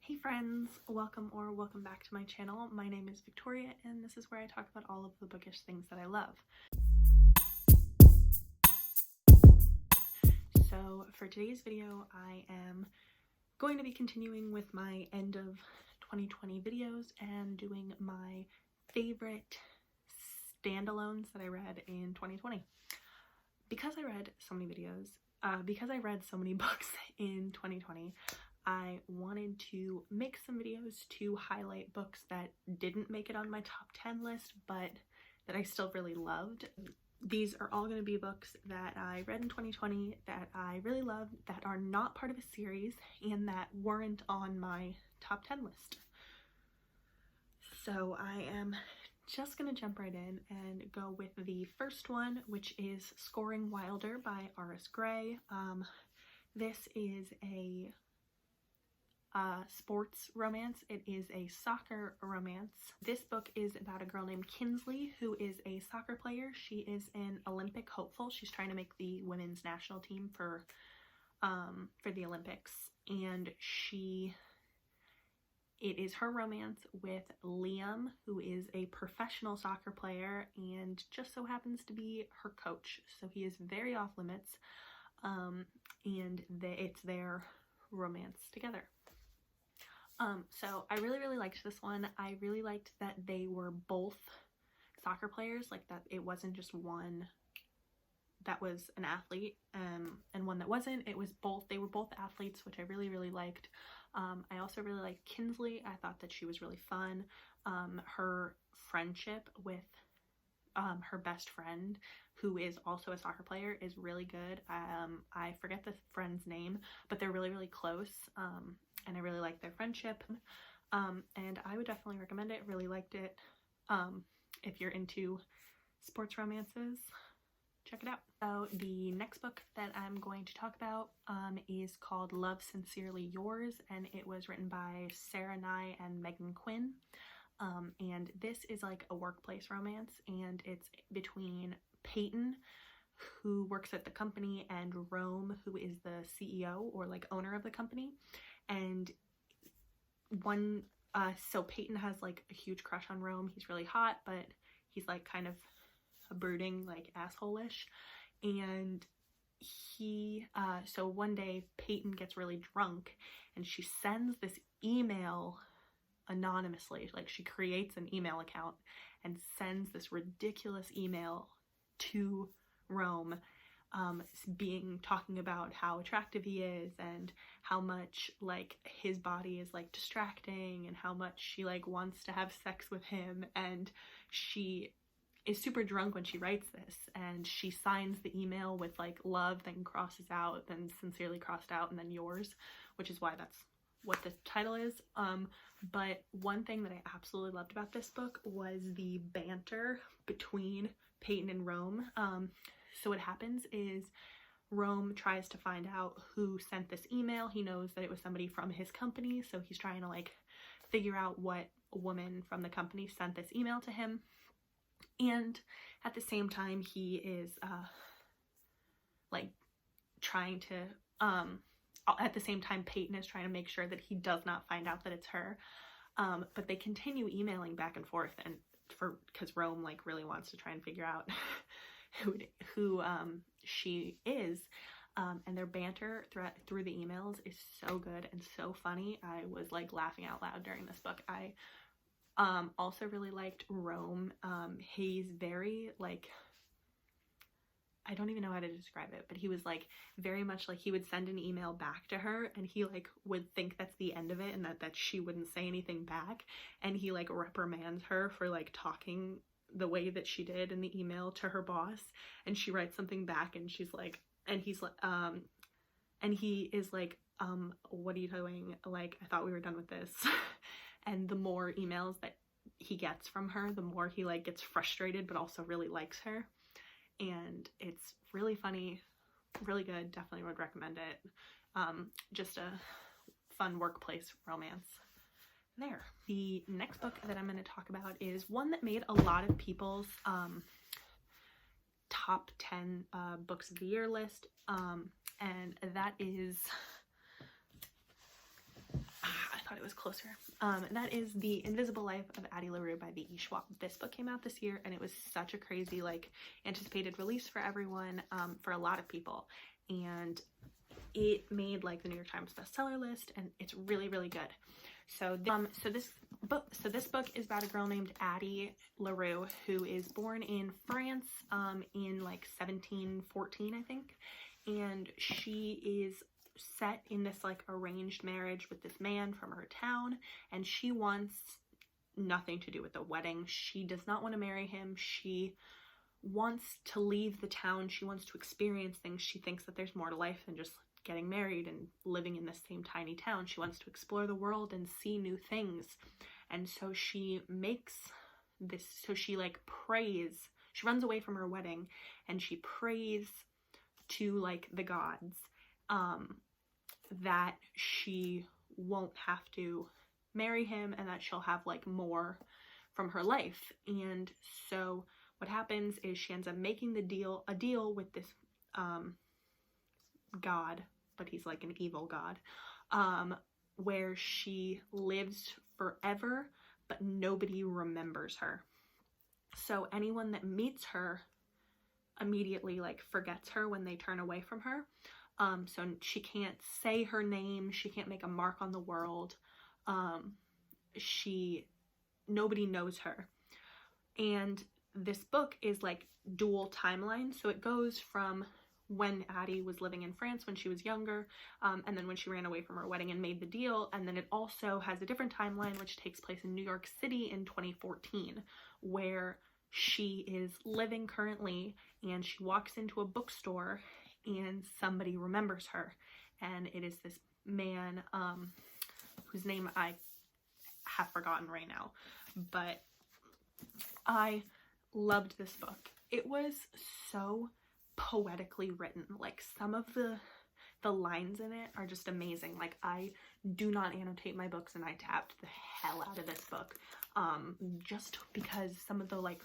Hey friends, welcome back to my channel. My name is Victoria and this is where I talk about all of the bookish things that I love. So for today's video, I am going to be continuing with my end of 2020 videos and doing my favorite standalones that I read in 2020. Because I read so many books in 2020, I wanted to make some videos to highlight books that didn't make it on my top 10 list, but that I still really loved. These are all going to be books that I read in 2020 that I really loved, that are not part of a series, and that weren't on my top 10 list. So I am just going to jump right in and go with the first one, which is Scoring Wilder by R.S. Gray. This is a sports romance. It is a soccer romance. This book is about a girl named Kinsley who is a soccer player. She is an Olympic hopeful. She's trying to make the women's national team for the Olympics, and it is her romance with Liam, who is a professional soccer player and just so happens to be her coach. So he is very off limits, and it's their romance together. So I really liked this one. I really liked that they were both soccer players, like that it wasn't just one that was an athlete and one that wasn't. It was both. They were both athletes, which I really liked. I also really liked Kinsley. I thought that she was really fun. Her friendship with her best friend, who is also a soccer player, is really good. I forget the friend's name, but they're really close, and I really like their friendship, and I would definitely recommend it. Really liked it. If you're into sports romances, check it out. So the next book that I'm going to talk about is called Love Sincerely Yours, and it was written by Sarah Nye and Megan Quinn. And this is like a workplace romance, and it's between Peyton, who works at the company, and Rome, who is the CEO or like owner of the company. And so Peyton has like a huge crush on Rome. He's really hot, but he's like kind of a brooding, like asshole-ish. And so one day Peyton gets really drunk and she sends this email anonymously. Like, she creates an email account and sends this ridiculous email to Rome, talking about how attractive he is and how much like his body is like distracting and how much she like wants to have sex with him. And she is super drunk when she writes this, and she signs the email with like love, then crosses out, then sincerely crossed out, and then yours, which is why that's what the title is. But one thing that I absolutely loved about this book was the banter between Peyton and Rome. So what happens is Rome tries to find out who sent this email. He knows that it was somebody from his company, so he's trying to like figure out what woman from the company sent this email to him. And at the same time, he is like trying to at the same time, Peyton is trying to make sure that he does not find out that it's her. But they continue emailing back and forth, and because Rome like really wants to try and figure out who she is. And their banter through the emails is so good and so funny. I was like laughing out loud during this book. I also really liked Rome. He's very like, I don't even know how to describe it, but he was like very much like, he would send an email back to her and he like would think that's the end of it and that she wouldn't say anything back, and he like reprimands her for like talking the way that she did in the email to her boss, and she writes something back and she's like, and he's like and he is like, what are you doing? Like, I thought we were done with this. And the more emails that he gets from her, the more he like gets frustrated but also really likes her. And it's really funny, really good. Definitely would recommend it. Just a fun workplace romance there. The next book that I'm going to talk about is one that made a lot of people's top 10 books of the year list, and that is, I thought it was closer. That is The Invisible Life of Addie LaRue by V.E. Schwab. This book came out this year, and it was such a crazy, like, anticipated release for everyone, for a lot of people. And it made, like, the New York Times bestseller list, and it's really, really good. So, this book is about a girl named Addie LaRue who is born in France, in, like, 1714, I think. And she is set in this, like, arranged marriage with this man from her town, and she wants nothing to do with the wedding. She does not want to marry him. She wants to leave the town. She wants to experience things. She thinks that there's more to life than just getting married and living in the same tiny town. She wants to explore the world and see new things. And so she makes this, so she, like, prays. She runs away from her wedding, and she prays to, like, the gods, that she won't have to marry him and that she'll have, like, more from her life. And so what happens is she ends up making a deal with this god, but he's like an evil god, where she lives forever, but nobody remembers her. So anyone that meets her immediately, like, forgets her when they turn away from her. So she can't say her name, she can't make a mark on the world, nobody knows her. And this book is, like, dual timeline, so it goes from when Addie was living in France when she was younger, and then when she ran away from her wedding and made the deal, and then it also has a different timeline which takes place in New York City in 2014, where she is living currently, and she walks into a bookstore and somebody remembers her, and it is this man, whose name I have forgotten right now, but I loved this book. It was so poetically written. Like, some of the lines in it are just amazing. Like, I do not annotate my books, and I tapped the hell out of this book, just because some of the, like,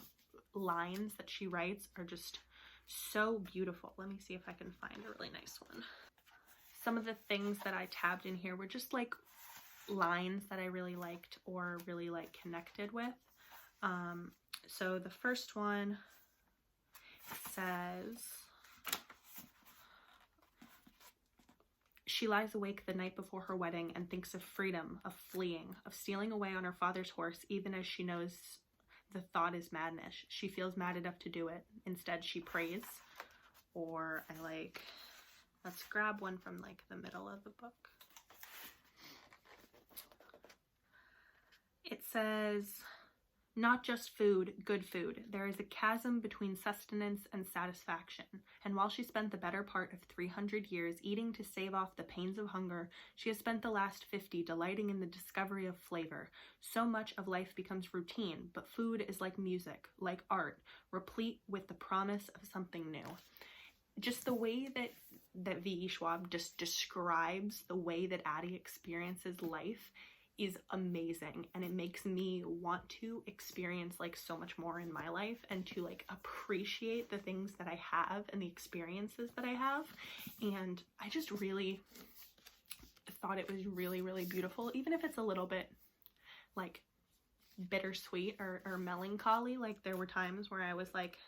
lines that she writes are just so beautiful. Let me see if I can find a really nice one. Some of the things that I tabbed in here were just, like, lines that I really liked or really, like, connected with. So the first one says, she lies awake the night before her wedding and thinks of freedom, of fleeing, of stealing away on her father's horse, even as she knows the thought is madness. She feels mad enough to do it. Instead, she prays. Or let's grab one from, like, the middle of the book. It says, not just food, good food. There is a chasm between sustenance and satisfaction. And while she spent the better part of 300 years eating to stave off the pains of hunger, she has spent the last 50 delighting in the discovery of flavor. So much of life becomes routine, but food is like music, like art, replete with the promise of something new. Just the way that V.E. Schwab just describes the way that Addie experiences life is amazing, and it makes me want to experience, like, so much more in my life, and to, like, appreciate the things that I have and the experiences that I have. And I just really thought it was really, really beautiful, even if it's a little bit, like, bittersweet or melancholy. Like, there were times where I was like,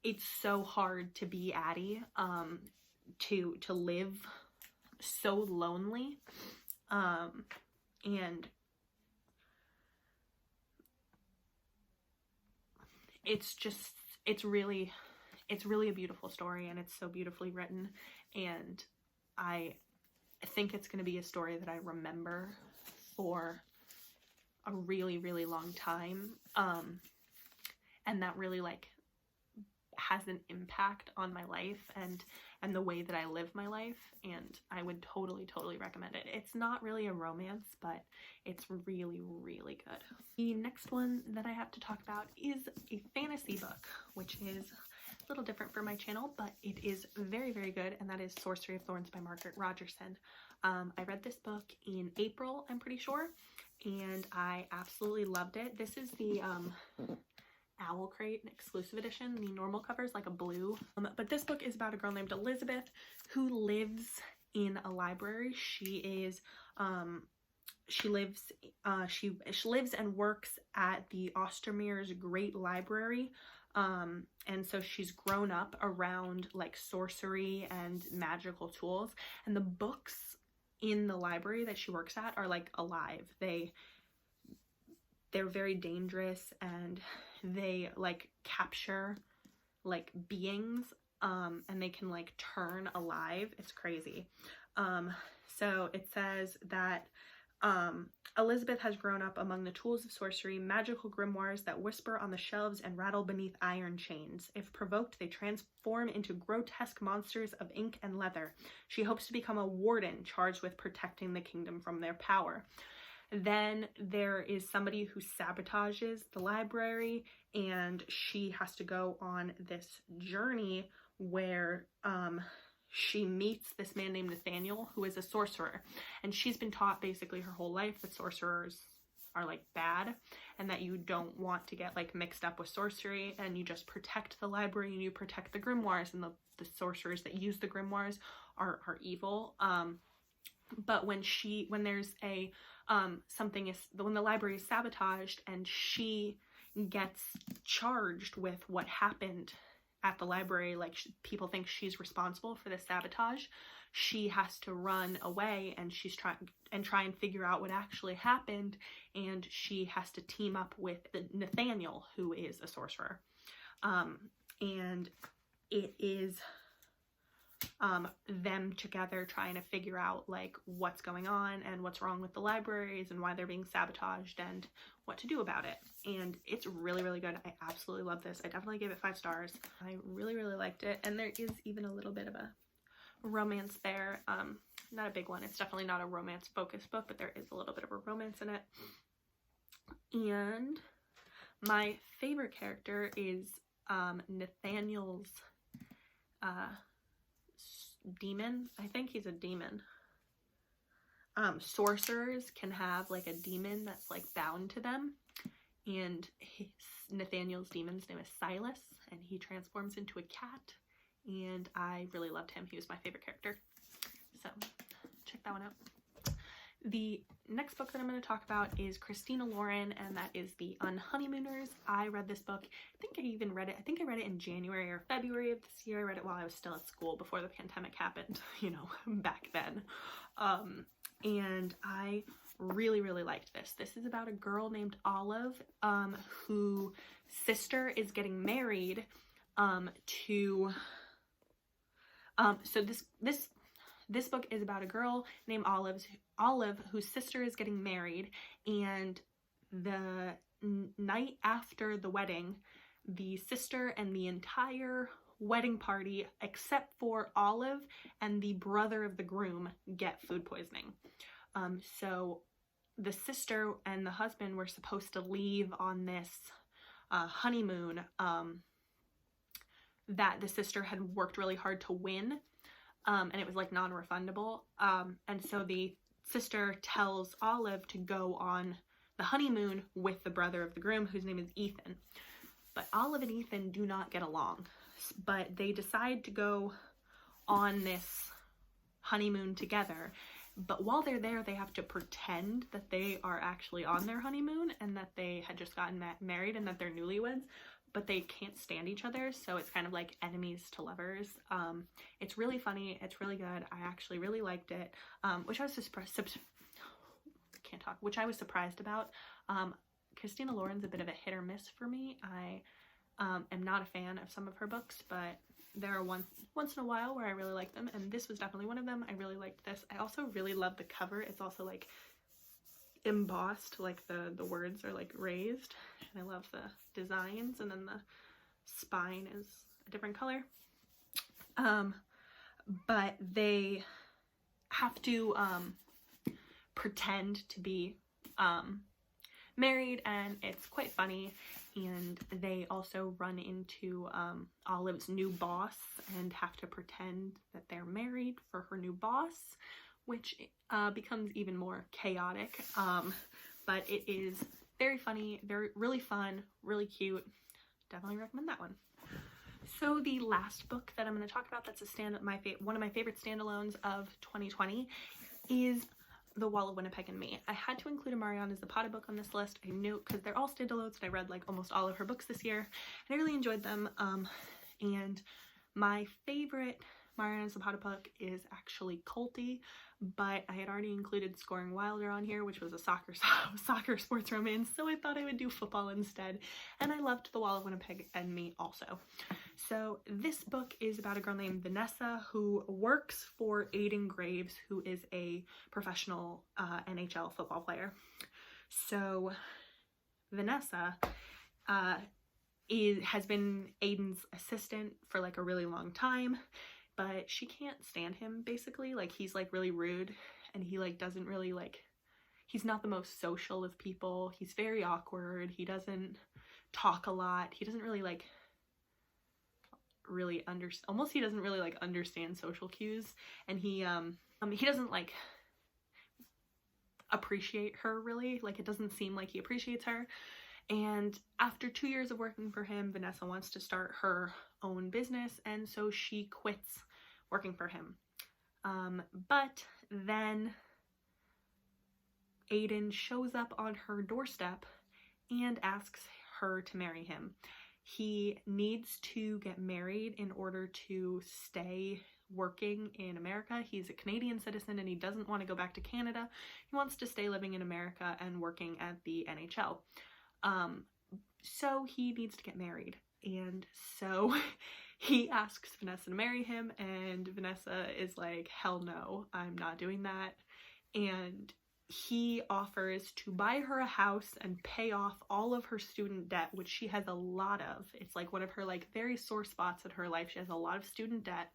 it's so hard to be Addie, to live so lonely. And it's really a beautiful story, and it's so beautifully written, and I think it's going to be a story that I remember for a really, really long time, and that really, like, has an impact on my life and the way that I live my life, and I would totally recommend it. It's not really a romance, but it's really, really good. The next one that I have to talk about is a fantasy book, which is a little different for my channel, but it is very, very good, and that is Sorcery of Thorns by Margaret Rogerson. I read this book in April, I'm pretty sure, and I absolutely loved it. This is the Owl Crate exclusive edition. The normal cover is like a blue, but this book is about a girl named Elizabeth who lives in a library. She lives and works at the Ostermere's Great Library. And so she's grown up around like sorcery and magical tools, and the books in the library that she works at are like alive. They're very dangerous, and they like capture like beings, and they can like turn alive. It's crazy. So it says that Elizabeth has grown up among the tools of sorcery, magical grimoires that whisper on the shelves and rattle beneath iron chains. If provoked, they transform into grotesque monsters of ink and leather. She hopes to become a warden charged with protecting the kingdom from their power. Then there is somebody who sabotages the library, and she has to go on this journey where she meets this man named Nathaniel, who is a sorcerer, and she's been taught basically her whole life that sorcerers are like bad, and that you don't want to get like mixed up with sorcery, and you just protect the library and you protect the grimoires, and the sorcerers that use the grimoires are evil. But when there's a when the library is sabotaged and she gets charged with what happened at the library, like people think she's responsible for the sabotage, she has to run away, and try and figure out what actually happened, and she has to team up with Nathaniel, who is a sorcerer. And it is them together trying to figure out like what's going on and what's wrong with the libraries and why they're being sabotaged and what to do about it. And it's really, really good. I absolutely love this. I definitely gave it 5 stars. I really, really liked it. And there is even a little bit of a romance there. Not a big one. It's definitely not a romance focused book, but there is a little bit of a romance in it. And my favorite character is Nathaniel's demon. I think he's a demon. Sorcerers can have like a demon that's like bound to them, and Nathaniel's demon's name is Silas, and he transforms into a cat, and I really loved him. He was my favorite character, so check that one out. The next book that I'm going to talk about is Christina Lauren, and that is The Unhoneymooners. I read this book, I think I read it in January or February of this year. I read it while I was still at school before the pandemic happened, you know, back then. And I really, really liked this. This is about a girl named Olive, whose sister is getting married, so this book is about a girl named Olive, whose sister is getting married, and the night after the wedding, the sister and the entire wedding party, except for Olive and the brother of the groom, get food poisoning. So the sister and the husband were supposed to leave on this honeymoon that the sister had worked really hard to win. And it was like non-refundable. And so the sister tells Olive to go on the honeymoon with the brother of the groom, whose name is Ethan. But Olive and Ethan do not get along. But they decide to go on this honeymoon together. But while they're there, they have to pretend that they are actually on their honeymoon and that they had just gotten married and that they're newlyweds. But they can't stand each other, so it's kind of like enemies to lovers. It's really funny. It's really good. I actually really liked it, which I was surprised about. Christina Lauren's a bit of a hit or miss for me. I am not a fan of some of her books, but there are once in a while where I really like them, and this was definitely one of them. I really liked this. I also really love the cover. It's also like embossed, like the words are like raised, and I love the designs, and then the spine is a different color. But they have to pretend to be married, and it's quite funny. And they also run into Olive's new boss and have to pretend that they're married for her new boss, which becomes even more chaotic. But it is very funny, really fun, really cute. Definitely recommend that one. So the last book that I'm going to talk about that's one of my favorite standalones of 2020 is The Wall of Winnipeg and Me. I had to include a Mariana Zapata book on this list. I knew because they're all standalones and I read like almost all of her books this year and I really enjoyed them. And my favorite Mariana Zapata book is actually Culty, but I had already included Scoring Wilder on here, which was a soccer sports romance, so I thought I would do football instead, and I loved The Wall of Winnipeg and Me also. So this book is about a girl named Vanessa who works for Aiden Graves, who is a professional NHL football player. So Vanessa has been Aiden's assistant for like a really long time, but she can't stand him basically. Like he's like really rude and he like doesn't really like, he's not the most social of people. He's very awkward. He doesn't talk a lot. He doesn't really like he doesn't really like understand social cues, and he doesn't like appreciate her really. Like it doesn't seem like he appreciates her. And after 2 years of working for him, Vanessa wants to start her own business, and so she quits working for him. But then Aiden shows up on her doorstep and asks her to marry him. He needs to get married in order to stay working in America. He's a Canadian citizen and he doesn't want to go back to Canada. He wants to stay living in America and working at the NHL. So he needs to get married, and so he asks Vanessa to marry him, and Vanessa is like, hell no, I'm not doing that. And he offers to buy her a house and pay off all of her student debt, which she has a lot of. It's like one of her like very sore spots in her life. She has a lot of student debt,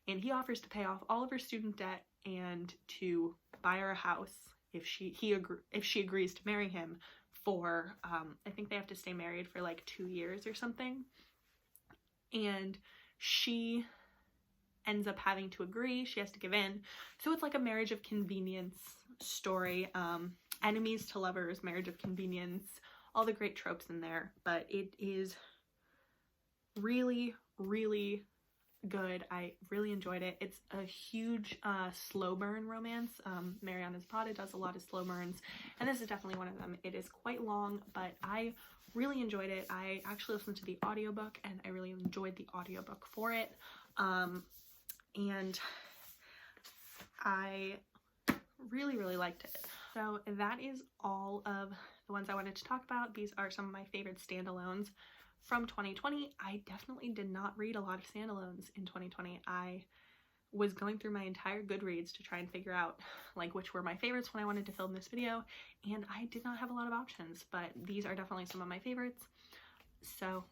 and he offers to pay off all of her student debt and to buy her a house if she agrees to marry him for I think they have to stay married for like 2 years or something. And she ends up having to agree. She has to give in. So it's like a marriage of convenience story. Enemies to lovers, marriage of convenience, all the great tropes in there. But it is really, really good. I really enjoyed it. It's a huge slow burn romance. Mariana Zapata does a lot of slow burns, and this is definitely one of them. It is quite long, but I really enjoyed it. I actually listened to the audiobook and I really enjoyed the audiobook for it. And I really, really liked it. So that is all of the ones I wanted to talk about. These are some of my favorite standalones from 2020. I definitely did not read a lot of standalones in 2020. I was going through my entire Goodreads to try and figure out like which were my favorites when I wanted to film this video, and I did not have a lot of options, but these are definitely some of my favorites. So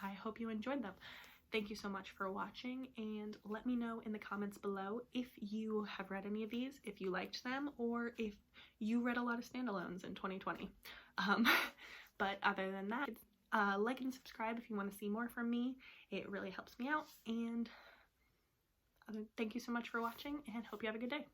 I hope you enjoyed them. Thank you so much for watching, and let me know in the comments below if you have read any of these, if you liked them, or if you read a lot of standalones in 2020. But other than that, like and subscribe if you want to see more from me. It really helps me out, and thank you so much for watching, and hope you have a good day.